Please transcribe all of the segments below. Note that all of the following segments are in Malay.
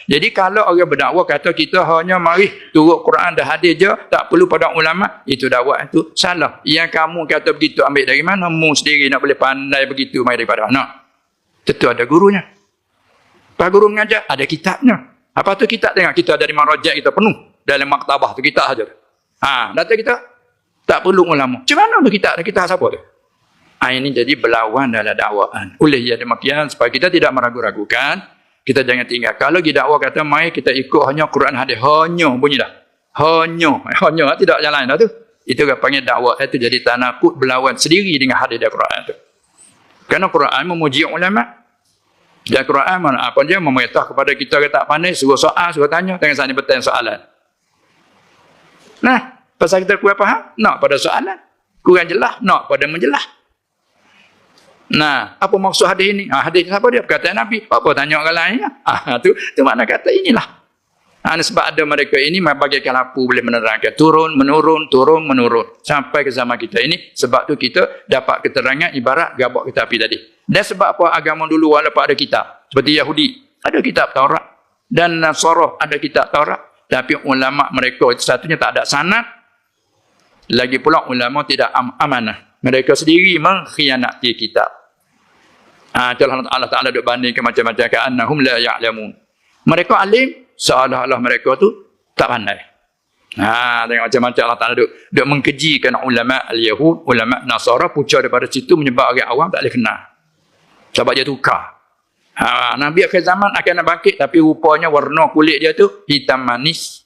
Jadi kalau orang berdakwah kata kita hanya mari turut Quran dan hadis je, tak perlu pada ulama, itu dakwah itu salah. Yang kamu kata begitu ambil dari mana? Mu sendiri nak boleh pandai begitu mai daripada mana? Tentu ada gurunya. Pak guru mengajar, ada kitabnya. Apa tu kitab? Tengok kita dari marajat kita penuh. Dalam maktabah tu kitab saja. Data kita tak perlu ulama. Macam mana tu kitab? Kitab siapa tu? Ini jadi berlawan dalam dakwaan. Oleh ia demikian, supaya kita tidak meragu-ragukan, kita jangan tinggal. Kalau kita dakwah kata, mai kita ikut hanya Quran hadis. Hanya bunyi dah. Hanya. Tidak jalan dah tu. Itu yang panggil dakwah. Itu jadi tanakut berlawan sendiri dengan hadis dan Quran tu. Kerana Quran memuji ulama. Dan Quran mana apa dia memerintah kepada kita yang tak pandai, suruh soal, suruh tanya. Tengah sana bertanya soalan. Nah, pasal kita kurang faham, nak pada soalan. Kurang jelas, nak pada menjelas. Nah, apa maksud hadis ini? Hadis siapa dia? Perkataan Nabi. Apa tanya orang lain? Tu makna kata inilah. Sebab ada mereka ini bagaikan lampu boleh menerangkan. Turun, menurun. Sampai ke zaman kita ini. Sebab tu kita dapat keterangan ibarat gabak kereta api tadi. Dan sebab apa agama dulu walaupun ada kitab. Seperti Yahudi. Ada kitab Taurat. Dan Nasara ada kitab Taurat. Tapi ulama mereka itu satunya tak ada sanad. Lagi pula ulama tidak amanah. Mereka sendiri mengkhianati kitab. Allah Ta'ala duk bandingkan macam-macam ka'annahum la ya'lamun. Mereka alim, seolah-olah mereka tu tak pandai. Tengok macam-macam Allah Ta'ala duk mengkejikan ulama al-Yahud, ulama Nasara, pucuk daripada situ menyebab orang awam tak boleh kenal. Sebab dia tukar. Nabi akhir zaman akan bangkit, tapi rupanya warna kulit dia tu hitam manis.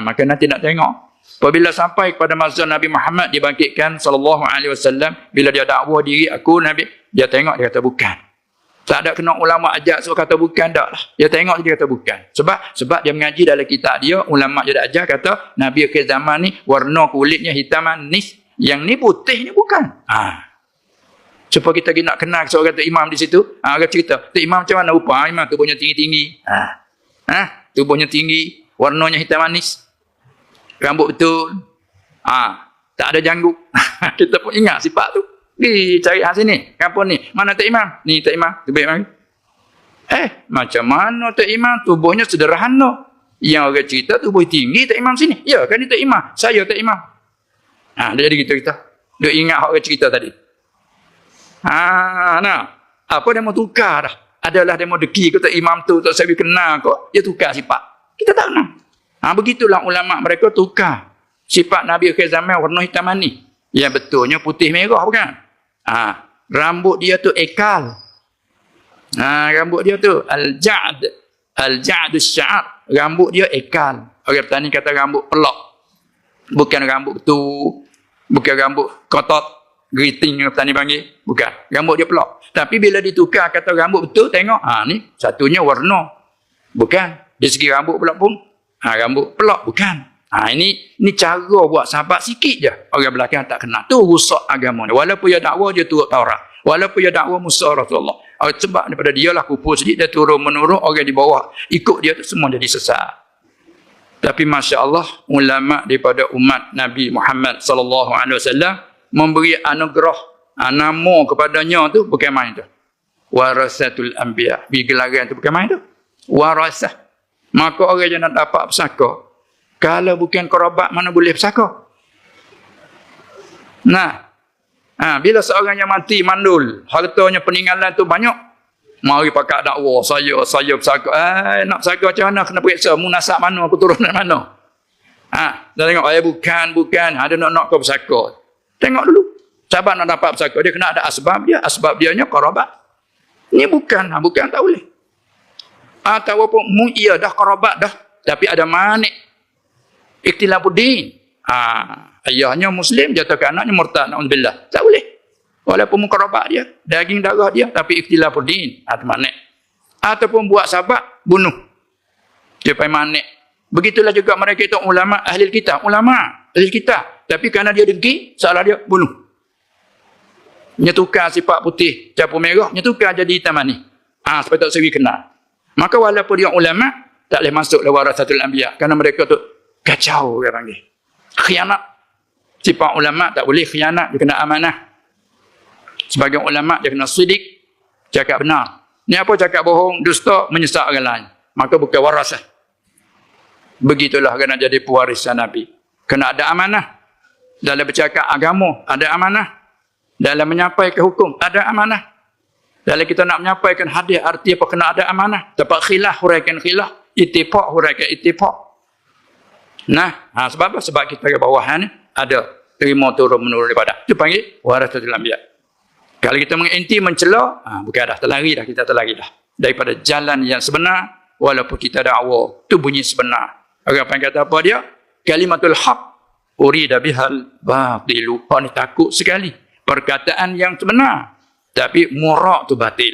Maka nanti nak tengok. Apabila sampai kepada masa Nabi Muhammad dibangkitkan sallallahu alaihi wasallam, bila dia dakwah diri aku Nabi, dia tengok dia kata bukan. Tak ada kena ulama ajak suruh kata bukan, tak lah. Dia tengok dia kata bukan. Sebab dia mengaji dalam kitab dia, ulama dia dah ajar kata Nabi akhir zaman ni warna kulitnya hitam manis, yang ni putih ni bukan. Supaya kita nak kenal seorang kata imam di situ, orang cerita, tu imam macam mana rupa? Imam tubuhnya tinggi-tinggi. Tubuhnya tinggi, warnanya hitam manis. Rambut betul. Tak ada janggut. Kita pun ingat sifat tu. Cari sini. Kampung ni. Mana Tok Imam? Ni Tok Imam. Tubik mari. Macam mana Tok Imam? Tubuhnya sederhana. Yang orang cerita tubuh tinggi Tok Imam sini. Ya, kan ni Tok Imam. Saya Tok Imam. Dia jadi kita. Dia ingat orang cerita tadi. Apa dia mau tukar dah. Adalah dia mau deki ke Tok Imam tu. Tak saya kenal kok. Dia tukar sifat. Kita tak kenal. Begitulah ulama mereka tukar sifat Nabi akhir zaman warna hitam manis. Yang betulnya putih merah bukan? Rambut dia tu ekal. Rambut dia tu al-ja'd. Al-ja'd sya'ar. Rambut dia ekal. Orang petani kata rambut pelak. Bukan rambut tu. Bukan rambut kotot. Geriting petani panggil. Bukan. Rambut dia pelak. Tapi bila ditukar kata rambut betul, tengok. Ni satunya warna. Bukan. Dari segi rambut pula pun. Rambut pelak bukan. Ini cara buat sahabat sikit je. Orang belakang tak kenal. Tu rusak agama ni. Walaupun dia dakwah dia turut Taurat. Walaupun dia dakwah Musa Rasulullah. Sebab daripada dia lah kupur sedikit, dia turun menurun, orang di bawah ikut dia tu semua jadi sesat. Tapi Masya Allah, ulama daripada umat Nabi Muhammad sallallahu alaihi wasallam memberi anugerah nama kepadanya tu bukan main tu. Warasatul anbiya. Gelaran tu bukan main tu. Warasah. Maka orang yang nak dapat pesaka, kalau bukan kerabat, mana boleh pesaka? Bila seorang yang mati mandul, hartanya peninggalan tu banyak, mari pakat dakwah, saya pesaka. Nak pesaka macam mana? Kena periksa, munasab mana, keturunan mana? Dah tengok, bukan, ada nak kau pesaka. Tengok dulu. Sahabat nak dapat pesaka, dia kena ada asbab dia. Asbab dianya kerabat. Ini bukan, tak boleh. Atau pun ia dah kerabat dah, tapi ada manik ikhtilafuddin. Ayahnya muslim, jatuh ke anaknya murtad, na'udzubillah. Tak boleh. Walaupun kerabat dia, daging darah dia, tapi ikhtilafuddin, ada manik. Ataupun buat sahabat, bunuh. Dia pakai manik. Begitulah juga mereka itu ulama ahli kitab, tapi kerana dia dengki, salah dia bunuh. Nyetukar sifat putih, campur merah, nyetukar jadi hitam manis. Supaya tak seri kenal. Maka walaupun dia ulama, tak boleh masuk dalam warasatul anbiya. Kerana mereka tu kacau, dia panggil. Khianat. Sifat ulama tak boleh khianat, dia kena amanah. Sebagai ulama, dia kena sidik, cakap benar. Ni apa cakap bohong, dusta, menyesak orang lain. maka bukan waras lah. Begitulah kena jadi pewarisan Nabi. Kena ada amanah. Dalam bercakap agama, ada amanah. Dalam menyampaikan hukum, ada amanah. Dalam kita nak menyampaikan hadis, arti apa, kena ada amanah. Tempat khilaf, huraikan khilaf. Ittifaq, huraikan ittifaq. Nah, sebab apa? Sebab kita ke bawah ni ada terima turun-menurun daripada. Itu panggil warasatul anbiya. Kalau kita mengintip, mencela, bukan dah terlari dah, kita terlari dah. Daripada jalan yang sebenar, walaupun kita dakwa, itu bunyi sebenar. Orang yang kata apa dia? Kalimatul haq, urida bihal batilu. Orang ni takut sekali. Perkataan yang sebenar. Tapi murak tu batil.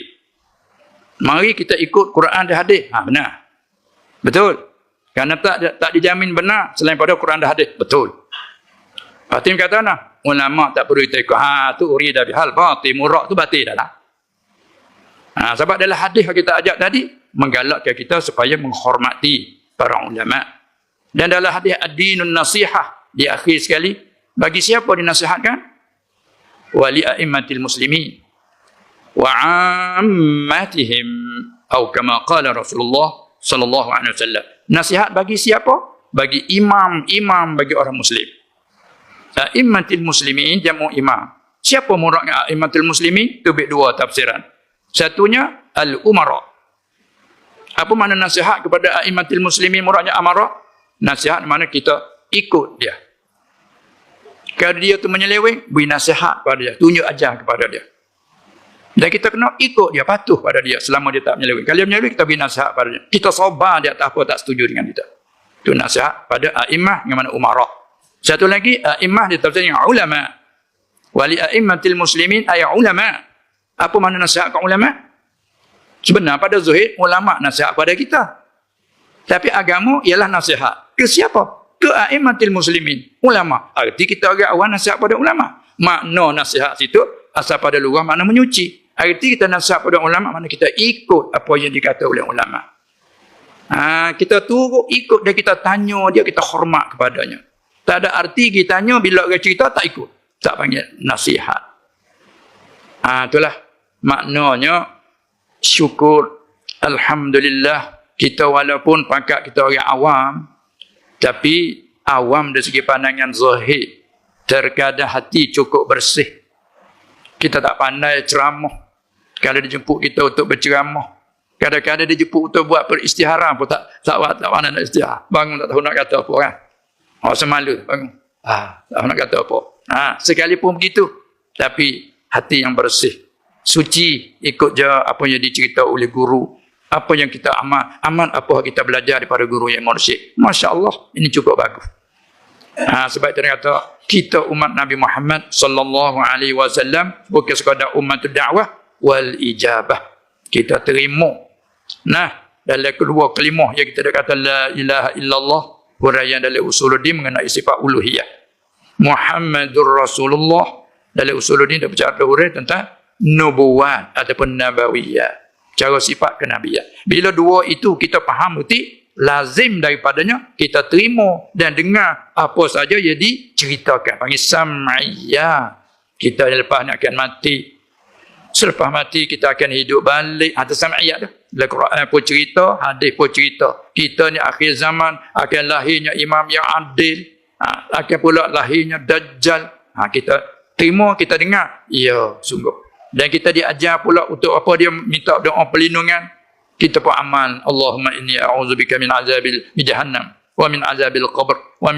Mari kita ikut Quran dan hadis. Benar. Betul. Kerana tak dijamin benar selain pada Quran dan hadis. Betul. Fatim kata nah, ulama tak perlu kita ikut. Tu urida bihal batil, murak tu batil dah lah. Sebab dalam hadis yang kita ajak tadi menggalakkan kita supaya menghormati para ulama. Dan dalam hadis ad-dinun nasihah di akhir sekali, bagi siapa dinasihatkan? Wali a'immatil muslimin wa 'ammatihim atau kama qala Rasulullah sallallahu alaihi wasallam. Nasihat bagi siapa? Bagi imam-imam bagi orang muslim. A'immatil muslimin jamu imam. Siapa muradnya a'immatil muslimin? Tu dua tafsiran. Satunya al-umara. Apa makna nasihat kepada a'immatil muslimin muradnya amara? Nasihat mana kita ikut dia. Kalau dia tu menyeleweng, beri nasihat kepada dia, tunjuk ajar kepada dia. Dan kita kena ikut dia, patuh pada dia selama dia tak menyeleweng. Kalau dia menyeleweng, kita beri nasihat pada dia. Kita sabar dia tak apa, tak setuju dengan kita. Itu nasihat pada a'imah yang mana umara. Satu lagi, a'imah ditafsirkan ulama. Wali a'immatil muslimin ay ulama. Apa makna nasihat ke ulama? Sebenar pada zuhid, ulama nasihat pada kita. Tapi agama ialah nasihat. Ke siapa? Ke a'immatil muslimin, ulama. Arti kita orang awal nasihat pada ulama. Makna nasihat situ asal pada luar makna menyuci. Arti kita nasihat pada ulama makna kita ikut apa yang dikata oleh ulama. Kita turut ikut dia, kita tanya dia, kita hormat kepadanya. Tak ada arti kita tanya bila orang cerita tak ikut. Tak panggil nasihat. Itulah maknanya syukur. Alhamdulillah kita walaupun pakat kita orang awam, tapi awam dari segi pandangan zahir, terkadang hati cukup bersih. Kita tak pandai ceramah. Kalau dijemput kita untuk berceramah, kadang-kadang dijemput untuk buat peristiharah pun tak pandai nak istiharah. Bangun tak tahu nak kata apa kan. Semalu bangun. Tak tahu nak kata apa. Sekalipun begitu, tapi hati yang bersih, suci, ikut je apa yang dicerita oleh guru. Apa yang kita aman apa kita belajar daripada guru yang mursyid. Masya Allah, ini cukup bagus. Sebab itu dia kata, kita umat Nabi Muhammad sallallahu alaihi wasallam bukan sekadar umatul da'wah wal ijabah. Kita terima. Dalam kedua kalimah yang kita kata la ilaha illallah, huraian dalam usuluddin mengenai sifat uluhiyah. Muhammadur Rasulullah dalam usuluddin dia bercakap hurai tentang nubuwat ataupun nabawiyah. Cara sifat kenabian. Bila dua itu kita faham berarti lazim daripadanya kita terima dan dengar apa saja yang diceritakan. Panggil sam'iyah. Kita lepas ni akan mati. Selepas mati kita akan hidup balik. Ada sam'iyah dah. Dalam Quran pun cerita, hadis pun cerita. Kita ni akhir zaman akan lahirnya imam yang adil. Akan pula lahirnya dajjal. Kita terima, kita dengar. Ya, sungguh. Dan kita diajar pula untuk apa dia minta doa perlindungan. Kita pun amal. Allahumma inni a'udzubika min azabil jahannam wa min azabil qabr wa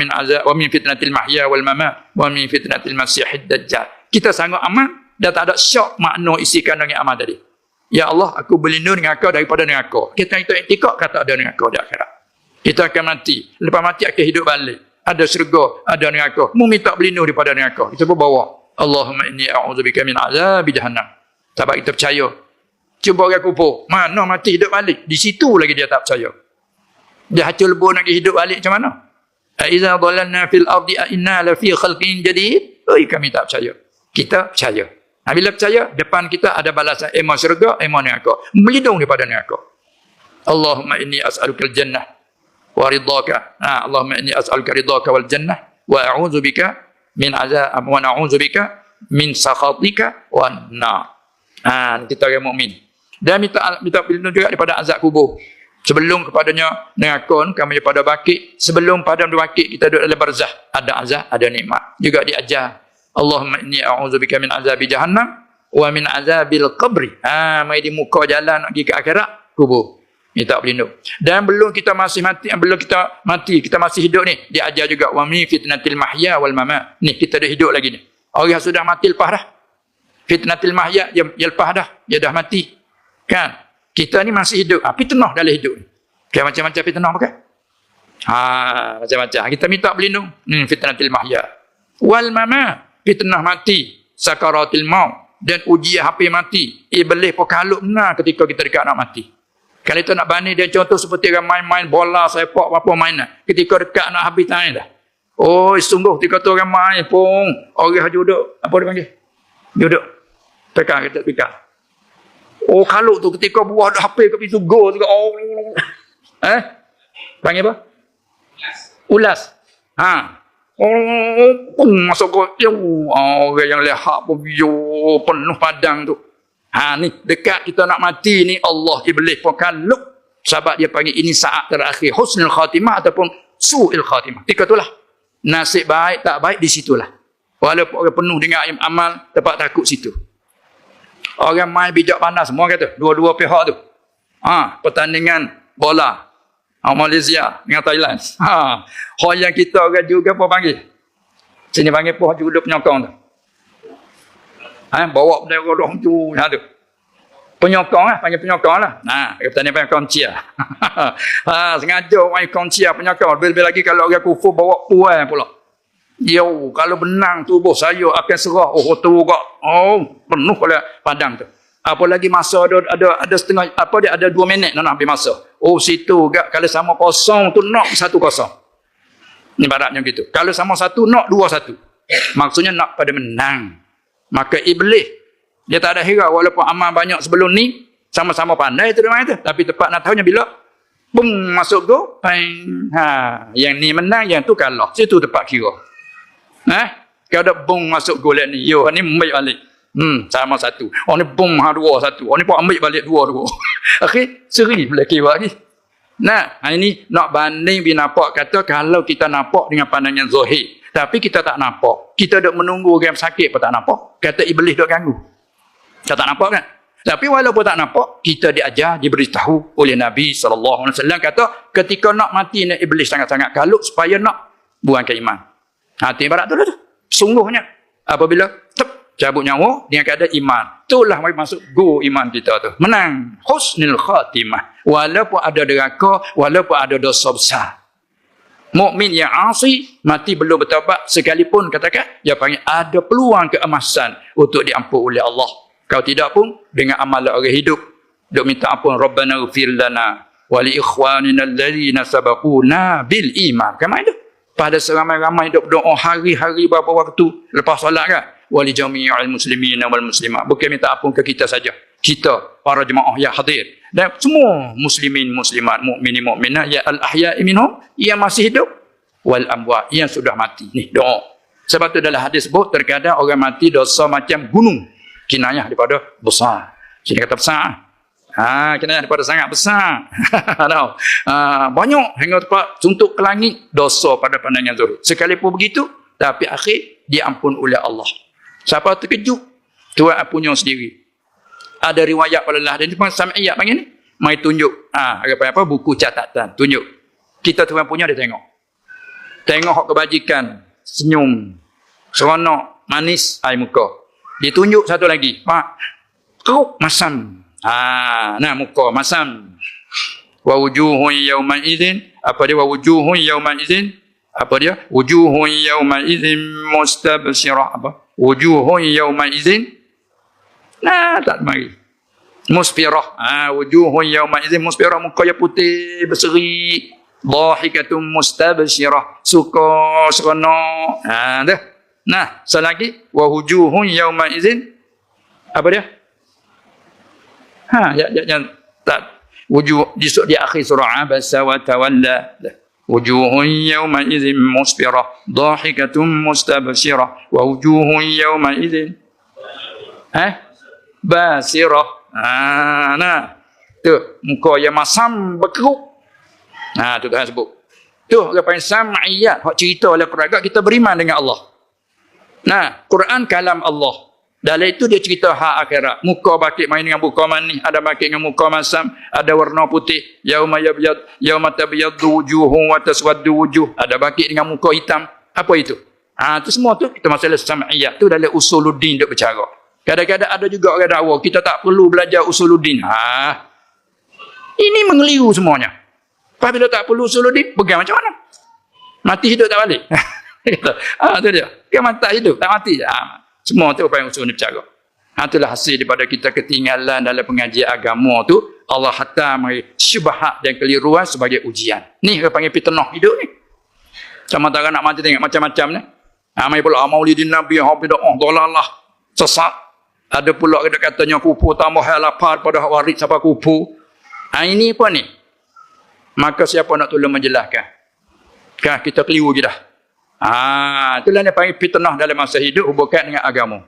min fitnatil mahya wal mamat wa min fitnatil masiihid dajjal. Kita sanggup amal dan tak ada syak makna isi kandungan amal tadi. Ya Allah, aku berlindung dengan kau daripada neraka. Kita itu iktikad kata ada neraka di akhirat. Kita akan mati. Lepas mati akan hidup balik. Ada syurga, ada neraka. Mu minta berlindung daripada neraka. Kita pun bawa. Allahumma inni a'udzubika min azabi jahannam. Sebab kita percaya. Cuba orang kubur. Mana mati hidup balik. Di situ lagi dia tak percaya. Dia hacul lebur nak hidup balik macam mana? Aiza dhalalna fil ardi inna la fi khalqin jadid. Kami tak percaya. Kita percaya. Bila percaya, depan kita ada balasan ema syurga, ema neraka. Melindung daripada neraka. Allahumma inni as'aluka al-jannah wa ridhaka. Allahumma inni as'aluka ridhaka wal jannah wa a'udzubika min azab wa na'udzubika min sakhatika wan nar. Kita orang mukmin. Dan minta berlindung juga daripada azab kubur. Sebelum kepadanya neraka kami pada bakit, sebelum padam bakit kita duduk dalam barzah, ada azab, ada nikmat. Juga diajar, Allahumma inni a'udzubika min azabi jahannam wa min azabil qabri. Mai di muka jalan nak pergi ke akhirat, kubur. Minta berlindung. Dan belum kita masih mati, kita masih hidup ni, diajar juga wa min fitnatil mahya wal mamat. Ni kita dah hidup lagi ni. Orang yang sudah mati lepas dah. Fitnatil mahya, dia lepas dah, dia dah mati. Kan? Kita ni masih hidup. Fitnah dalam hidup ni. Okay, macam-macam fitnah pakai. Macam-macam. Kita minta berlindung. Fitnatil mahya. Wal mamat. Fitnah mati. Sakaratil maut. Dan ujian hampir mati. Iblis pun kalut benar ketika kita dekat nak mati. Kalau kita nak banding dia contoh seperti orang main-main bola, sepak, apa mainan. Ketika dekat nak habis time dah. Oh, sungguh ketika tu orang main pun. Orang duduk. Apa dia panggil? Duduk. Tekan, kita tekan. Oh, kalau tu ketika buah dah HP ke pintu go juga. Oh. Panggil apa? Ulas. Masuk go. Orang yang lehat pun penuh padang tu. Ni dekat kita nak mati ni, Allah Iblis pun kaluk. Sebab dia panggil ini saat terakhir husnul khatimah ataupun su'il khatimah. Ketika itulah. Nasib baik tak baik di situlah. Walaupun orang penuh dengan amal, tempat takut situ. Orang main bijak panas semua kata. Dua-dua pihak tu. Pertandingan bola. Malaysia dengan Thailand. Yang kita orang juga apa panggil? Sini panggil apa juga penyokong tu. Bawa benda rodoh tu. Penyokong lah. Panggil penyokong lah. Pertandingan penyokong cia. Sengaja main kongcia penyokong. Lebih-lebih lagi kalau orang kufur bawa puan pula. Kalau benang tubuh saya akan serah. Tu kok. Penuh pada padang tu. Apalagi masa ada setengah, dia ada 2 minit nak habis masa. Situ gak kalau sama kosong tu nak 1-0. Ni baratnya gitu. Kalau sama 1 nak 2-1. Maksudnya nak pada menang. Maka iblis dia tak ada hirau walaupun amal banyak sebelum ni, sama-sama pandai tu dia main tu. Tapi tepat nak tahunya bila masuk go, yang ni menang, yang tu kalah. Situ tepat kira. Kalau ada bung masuk gol ni, ni ambil balik. Sama 1. Ni bung 2-1. Ni pun ambil balik 2-2. Akhir seri boleh kira lagi. Ini nak banding bila nampak kata kalau kita nampak dengan pandangan zahir. Tapi kita tak nampak. Kita duk menunggu orang sakit pun tak nampak. Kata iblis duk ganggu. Kita tak nampak kan? Tapi walaupun tak nampak, kita diajar, diberitahu oleh Nabi SAW kata ketika nak mati ni iblis sangat-sangat kalut supaya nak buangkan iman. Hati barat tu. Sungguhnya apabila cabut nyawa dengan keadaan iman, itulah masuk go iman kita tu. Menang. Husnul khatimah. Walaupun ada deraka, walaupun ada dosa besar. Mukmin yang asi, mati belum bertaubat sekalipun katakan, dia panggil ada peluang keemasan untuk diampun oleh Allah. Kalau tidak pun dengan amalan orang hidup, duk minta ampun Rabbana ighfir lana wa li ikhwanina alladhina sabaquna bil iman. Kemana itu? Pada seramai-ramai duk doa hari-hari berapa waktu lepas solat kan? Wa li jami'il muslimina wal muslimat. Bukan minta ampun ke kita saja. Kita para jemaah yang hadir dan semua muslimin muslimat, mukminin mukminat ya al ahya'i minhum yang masih hidup wal amwat yang sudah mati. Ni doa. Sebab tu dalam hadis sebut terkadang orang mati dosa macam gunung. Kinayah daripada besar. Sini kata besar. Kinayah daripada sangat besar. Banyak hingga tempat suntuk ke langit dosa pada pandangan zahir. Sekalipun begitu, tapi akhir diampun oleh Allah. Siapa terkejut? Tuhan punya sendiri. Ada riwayat pada Allah dan sam'iyat panggil ni. Mai tunjuk. Apa buku catatan. Tunjuk. Kita Tuhan punya dia tengok. Tengok hak kebajikan. Senyum. Seronok. Manis. Air muka. Ditunjuk satu lagi. Pak. Keruk. Masam. Muka. Masam. Wa wujuhun yawma izin. Apa dia? Wa wujuhun yawma izin. Apa dia? Wujuhun yawma izin mustabsirah. Apa? Wujuhun yawma izin. Tak mari. Musfirah. Wujuhun yawma izin musfirah. Muka yang putih berseri. Dhahikatum mustabsirah. Suka seronok. Selagi wa wujuhun yawma izin. Apa dia? Tak. Wujuh di akhir surah Abasa wa tawalla. Wujuhun yawma izin musfirah. Dhahikatum mustabsirah. Wa wujuhun yawma izin. Basirah. Tu, muka yang masam berkeruk. Tu Tuhan sebut. Tu orang panggil sam'iyat. Hak cerita oleh Quran, kita beriman dengan Allah. Nah, Quran kalam Allah. Dalam itu dia cerita hak akhirat. Muka bakit main dengan muka manis, ada bakit dengan muka masam, ada warna putih. Yauma yabyad, yauma tabyaddu wujuhum wa taswaddu wujuh. Ada bakit dengan muka hitam. Apa itu? Itu semua tu kita masalah sam'iyat. Tu dalam usuluddin duk bercara. Kadang-kadang ada juga orang dakwa, kita tak perlu belajar usuluddin. Ini mengeliru semuanya. Apabila tak perlu usuluddin, pegang macam mana? Mati hidup tak balik. Tu dia. Kan mati hidup, tak mati. Semua tu apa yang usul ni bercara. Itulah hasil daripada kita ketinggalan dalam pengajian agama tu. Allah hantar mari syubhat dan keliruan sebagai ujian. Ni orang panggil fitnah hidup ni. Sama tak nak mati tengok macam-macam ni. Mai pula maulidin Nabi, bidah, dolalah, sesat. Ada pula katanya kupu tambah lapar pada waris siapa kupu. Ini apa ni? Maka siapa nak tolong menjelaskan? Kan kita keliru je dah. Itulah yang panggil fitnah dalam masa hidup hubungan dengan agama.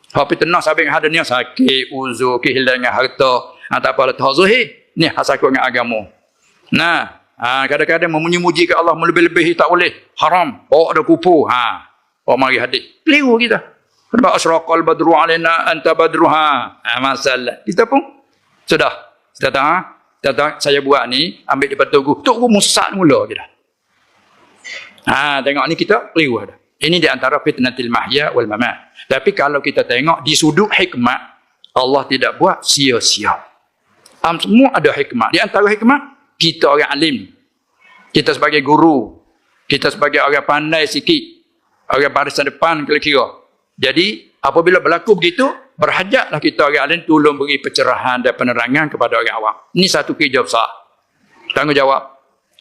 Hak fitnah sampai ada ni sakit, uzur, kehilangan harta, tak apa lah zuhir. Ni hasakut dengan agama. Nah, kadang-kadang memuji ke Allah melebih-lebihi tak boleh. Haram. Ada kupu. Mari hadis. Keliru kita. Sebab asyraqal badru alaina anta badruha. Masalah. Kita pun sudah. Datang saya buat ni, ambil daripada Tugu musat mula je dah. Tengok ni kita keliru dah. Ini di antara fitnatil mahya wal mamat. Tapi kalau kita tengok di sudut hikmah, Allah tidak buat sia-sia. Semua ada hikmah. Di antara hikmah, kita orang alim. Kita sebagai guru. Kita sebagai orang pandai sikit. Orang barisan depan kira-kira. Jadi, apabila berlaku begitu, berhajatlah kita orang alim tolong beri pencerahan dan penerangan kepada orang awam. Ini satu kerja besar. Tanggungjawab.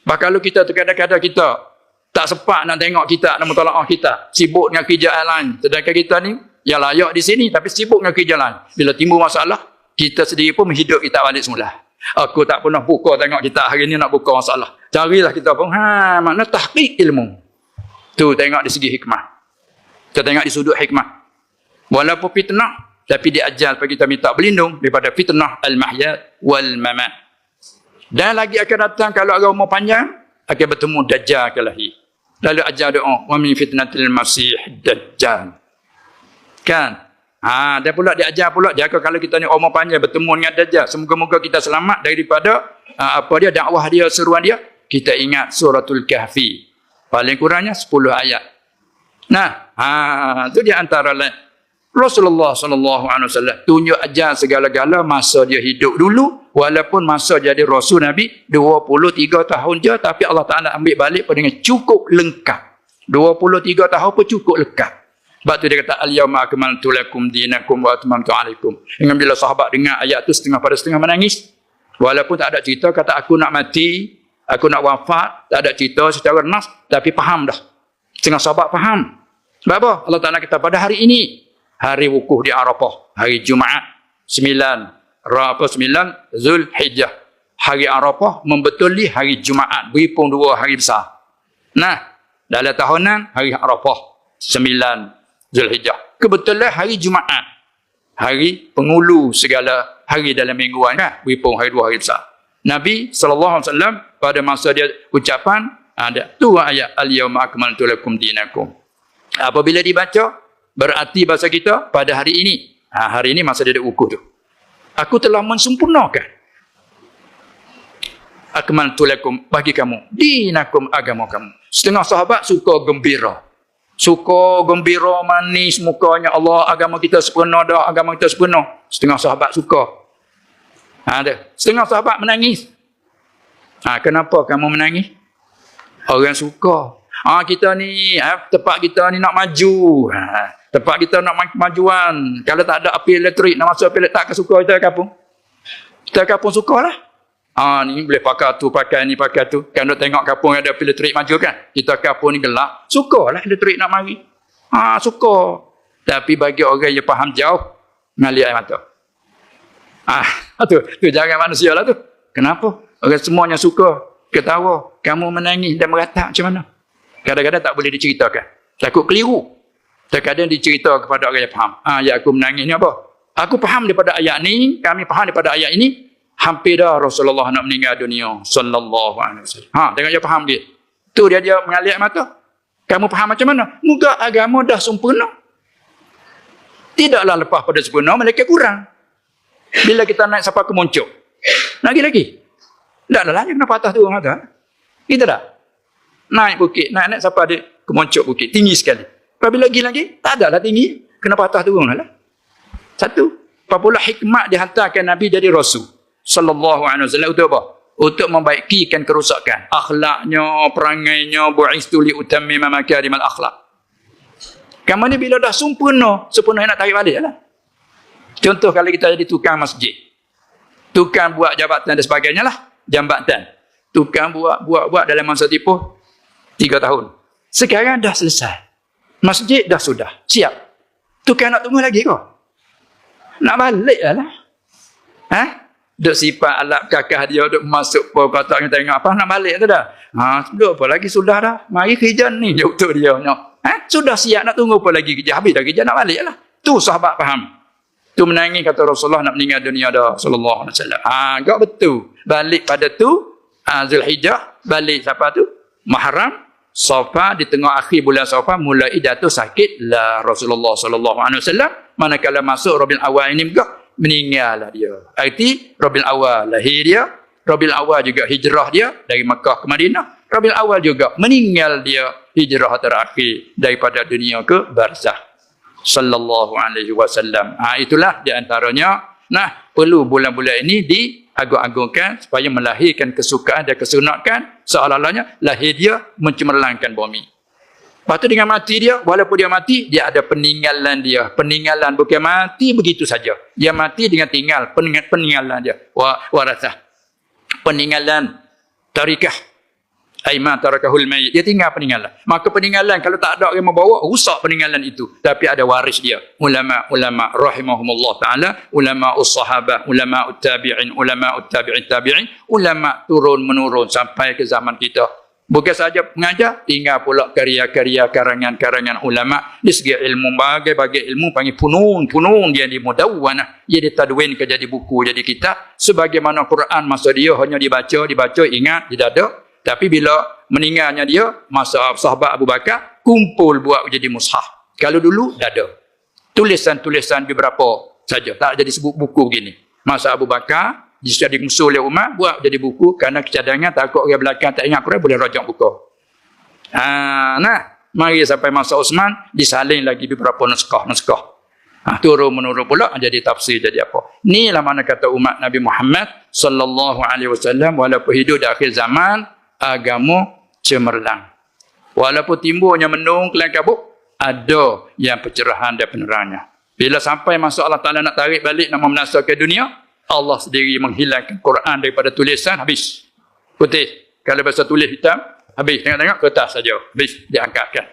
Bahkan kalau kita kadang-kadang kita tak sempat nak tengok kita, nak mutalaah kita, sibuk dengan kerja lain. Sedangkan kita ni, yang layak di sini, tapi sibuk dengan kerja lain. Bila timbul masalah, kita sendiri pun menghidup kita balik semula. Aku tak pernah buka tengok kita hari ni nak buka masalah. Carilah kita pun, makna tahqiq ilmu. Tu tengok di segi hikmah. Kita tengok di sudut hikmah. Walaupun fitnah, tapi diajar supaya kita minta berlindung daripada fitnah al-mahya wal mamat. Dan lagi akan datang kalau agak umur panjang, akan bertemu Dajjal akan lahir. Lalu ajar doa, wa min fitnatil masih Dajjal. Kan? Dan pula diajar pula, jaga kalau kita ni umur panjang bertemu dengan Dajjal. Semoga-moga kita selamat daripada dakwah dia, seruan dia. Kita ingat suratul Kahfi. Paling kurangnya 10 ayat. Nah, itu di antara Rasulullah SAW tunjuk ajar segala-gala masa dia hidup dulu, walaupun masa jadi Rasul Nabi 23 tahun je, tapi Allah Ta'ala ambil balik dengan cukup lengkap. 23 tahun pun cukup lengkap. Sebab tu dia kata, al-yawma akmaltu lakum dinakum wa atmamtu alaikum. Dengan bila sahabat dengar ayat tu setengah pada setengah menangis. Walaupun tak ada cerita, kata aku nak mati, aku nak wafat, tak ada cerita secara nas, tapi faham dah. Setengah sahabat faham. Sebab apa? Allah Ta'ala kata pada hari ini, hari wukuf di Arafah, hari Jumaat 9 Zulhijjah. Hari Arafah membetuli hari Jumaat, berhipung 2 hari besar. Nah, dalam tahunan hari Arafah 9 Zulhijjah. Kebetulan hari Jumaat, hari pengulu segala hari dalam mingguan kan, berhipung hari 2 hari besar. Nabi SAW pada masa dia ucapan ada tu ayat al-yawma akmaltu lakum dinakum. Apabila dibaca, berarti bahasa kita pada hari ini. Hari ini masa dia ada wukuf tu. Aku telah mensempurnakan. Akmaltu lakum bagi kamu dinakum agama kamu. Setengah sahabat suka gembira. Suka gembira manis mukanya, Allah agama kita sempurna dah, agama kita sempurna. Setengah sahabat suka. Ada. Setengah sahabat menangis. Kenapa kamu menangis? Orang suka. Kita ni, tempat kita ni nak maju. Tempat kita nak kemajuan. Kalau tak ada api elektrik, nak masuk api elektrik, tak suka kita kampung. Kita kampung sukalah. Ni boleh pakai tu, pakai ni, pakai tu. Kan nak tengok kampung ada api elektrik maju kan. Kita kampung ni gelap. Sukalah elektrik nak mari. Suka. Tapi bagi orang yang faham jauh, mengalir air mata. Tu jangan manusia lah tu. Kenapa? Orang semuanya suka. Ketawa. Kamu menangis dan meratap macam mana? Kadang-kadang tak boleh diceritakan. Takut keliru. Terkadang dicerita kepada orang yang faham. Ayat aku menangis ni apa? Aku faham daripada ayat ni, kami faham daripada ayat ini. hampir dah Rasulullah nak meninggal dunia sallallahu alaihi wasallam. Tengok dia faham dia. Tu dia mengalir mata. Kamu faham macam mana? Muka agama dah sempurna. Tidaklah lepas pada sempurna, mereka kurang. Bila kita naik sampai ke muncuk. Lagi-lagi. Taklah lah, kena patah turun atas. Kita dah. Naik bukit, naik sampai dia ke muncuk bukit. Tinggi sekali. Apabila lagi, tak ada lah tinggi. Kena patah turun lah. Satu. Apabila hikmat dihantarkan Nabi jadi Rasul. Sallallahu alaihi wasallam untuk apa? Untuk membaikikan kerusakan. Akhlaknya, perangainya, bu'istu li utammima makarimal akhlak. Kamu ni bila dah sempurna nak tarik balik lah. Contoh kalau kita jadi tukang masjid. Tukang buat jabatan dan sebagainya lah. Jambatan. Tukang buat dalam masa tipuh 3 tahun. Sekarang dah selesai. Masjid dah sudah. Siap. Tukang nak tunggu lagi kau? Nak balik lah. Duk sifat alat kakah dia, duk masuk po kotak kita tengok apa nak balik tu dah. Duk apa lagi sudah dah. Mari kerja ni je untuk dia. Sudah siap nak tunggu apa lagi kerja. Habis dah kerja nak balik lah. Tu sahabat faham. Tu menangis kata Rasulullah nak meninggal dunia dah sallallahu alaihi wasallam. Agak betul. Balik pada tu Zulhijjah, balik siapa tu? Muharram, Safar, di tengah akhir bulan Safar mulai jatuh sakit lah Rasulullah sallallahu alaihi wasallam. Manakala masuk Rabiul Awal ini juga meninggal lah dia. Arti Rabiul Awal lahir dia, Rabiul Awal juga hijrah dia dari Makkah ke Madinah. Rabiul Awal juga meninggal dia hijrah terakhir daripada dunia ke barzakh. Sallallahu alaihi wasallam. Itulah di antaranya. Perlu bulan-bulan ini diagung-agungkan supaya melahirkan kesukaan dan kesunatan seolah-olahnya lahir dia mencemerlangkan bumi. Lepas tu dengan mati dia, walaupun dia mati, dia ada peninggalan dia. Peninggalan bukan mati begitu saja. Dia mati dengan tinggal peninggalan dia. Warasah. Peninggalan tarikah. Aiman tarakahul mayyit. Dia tinggal peninggalan. Maka peninggalan kalau tak ada orang membawa, rusak peninggalan itu. Tapi ada waris dia. Ulama rahimahumullah ta'ala. Ulama sahabah, ulama tabi'in, ulama tabi'in tabi'in. Ulama turun-menurun sampai ke zaman kita. Bukan saja mengajar, tinggal pula karya-karya karangan-karangan ulama. Di segi ilmu, bagai-bagai ilmu panggil punun dia di mudawwanah. Dia ditadwin ke jadi buku, jadi kitab. Sebagaimana Quran masa dia hanya dibaca, ingat, di dada. Tapi bila meninggalnya dia, masa sahabat Abu Bakar, kumpul buat jadi mushaf. Kalau dulu, tak ada. Tulisan-tulisan beberapa saja. Tak jadi sebut buku begini. Masa Abu Bakar, jadi musuh oleh Umar, buat jadi buku. Kerana kecadangan, takut orang belakang tak ingat Quran, boleh rajak buku. Mari sampai masa Osman, disalin lagi beberapa naskah. Turun-menurun pula, jadi tafsir, jadi apa. Inilah mana kata umat Nabi Muhammad sallallahu alaihi wasallam, walaupun hidup di akhir zaman, agama cemerlang. Walaupun timbulnya mendung kelang kabut, ada yang pencerahan dan penerangnya. Bila sampai masa Allah Ta'ala nak tarik balik, nak membinasakan dunia, Allah sendiri menghilangkan Quran daripada tulisan, habis. Putih. Kalau bahasa tulis hitam, habis. Tengok-tengok, kertas saja. Habis, diangkatkan.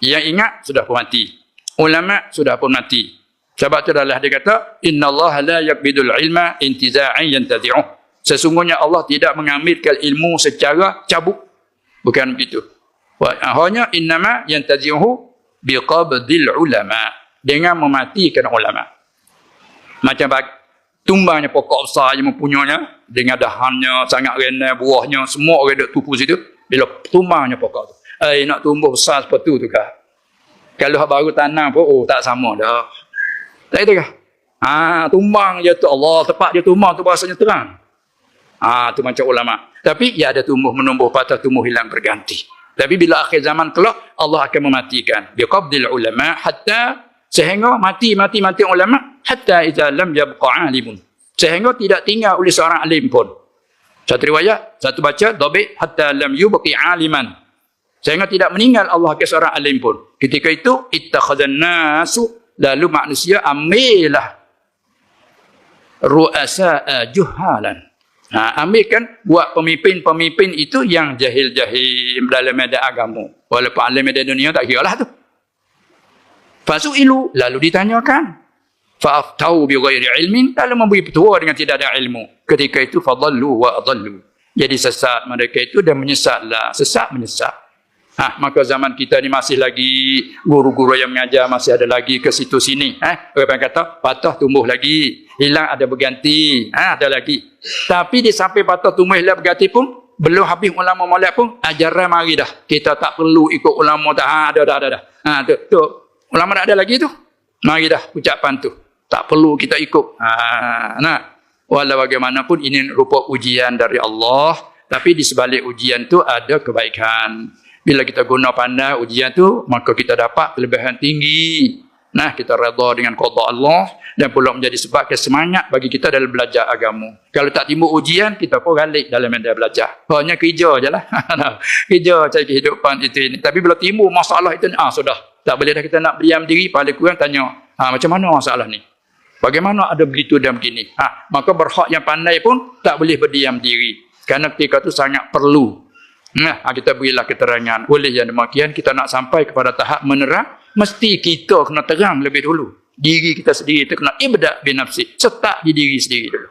Yang ingat, sudah pun mati. Ulama, sudah pun mati. Sebab tu adalah dia kata, Inna Allah la yakbidul ilma intiza'an yantazi'uh. Sesungguhnya Allah tidak mengambilkan ilmu secara cabut. Bukan begitu. Hanya innama yantazi'uhu biqabdil ulama. Dengan mematikan ulama. Macam tumbangnya pokok besar yang mempunyainya, dengan dahannya, sangat rendah, buahnya, semua orang duduk tupu situ. Bila tumbangnya pokok tu. Nak tumbuh besar seperti tu kah? Kalau baru tanam pun, tak sama dah. Tak itu kah? Tumbang je tu Allah, tepat dia tumbang tu bahasanya terang. Tu macam ulama. Tapi ia ada tumbuh menumbuh, patah tumbuh hilang berganti. Tapi bila akhir zaman kelak, Allah akan mematikan. Biqabdil ulama hatta, sehingga mati ulama, hatta idza lam yabqa alimun. Sehingga tidak tinggal oleh seorang alim pun. Satu riwayat, satu baca, dabit hatta lam yubqi aliman. Sehingga tidak meninggal Allah ke seorang alim pun. Ketika itu, ittakhadhan nasu, lalu manusia ambillah ru'asa'a juhalan. Ambilkan buat pemimpin-pemimpin itu yang jahil-jahil dalam medan agama. Walaupun alim medan dunia tak kira lah tu. Fasu'ilu, lalu ditanyakan. Fa'aftau bi ghairi ilmin, lalu memberi petua dengan tidak ada ilmu. Ketika itu, fadallu wa adallu. Jadi sesat mereka itu dan menyesatlah. Sesat menyesat. Maka zaman kita ni masih lagi guru-guru yang mengajar masih ada lagi ke situ sini. Orang kata patah tumbuh lagi, hilang ada berganti. Ada lagi. Tapi di sampai patah tumbuh hilang berganti pun belum habis ulama molek pun ajaran mari dah. Kita tak perlu ikut ulama dah. Dah. Tu. Ulama tak ada lagi tu. Mari dah ucapan tu. Tak perlu kita ikut. Walau bagaimanapun ini rupa ujian dari Allah, tapi di sebalik ujian tu ada kebaikan. Bila kita guna pandai ujian tu, maka kita dapat kelebihan tinggi. Kita redha dengan qada Allah dan pula menjadi sebab kesemangat bagi kita dalam belajar agama. Kalau tak timbul ujian, kita pun galik dalam medan belajar. Hanya kerja je lah. Kerja cari kehidupan itu ini. Tapi bila timbul masalah itu, sudah. Tak boleh dah kita nak berdiam diri, paling kurang tanya, macam mana masalah ni? Bagaimana ada begitu dan begini? Maka berhak yang pandai pun tak boleh berdiam diri. Kerana ketika itu sangat perlu. Kita berilah keterangan. Oleh yang demikian, kita nak sampai kepada tahap menerang, mesti kita kena terang lebih dulu. Diri kita sendiri itu kena ibda' binafsi. Setak di diri sendiri dulu.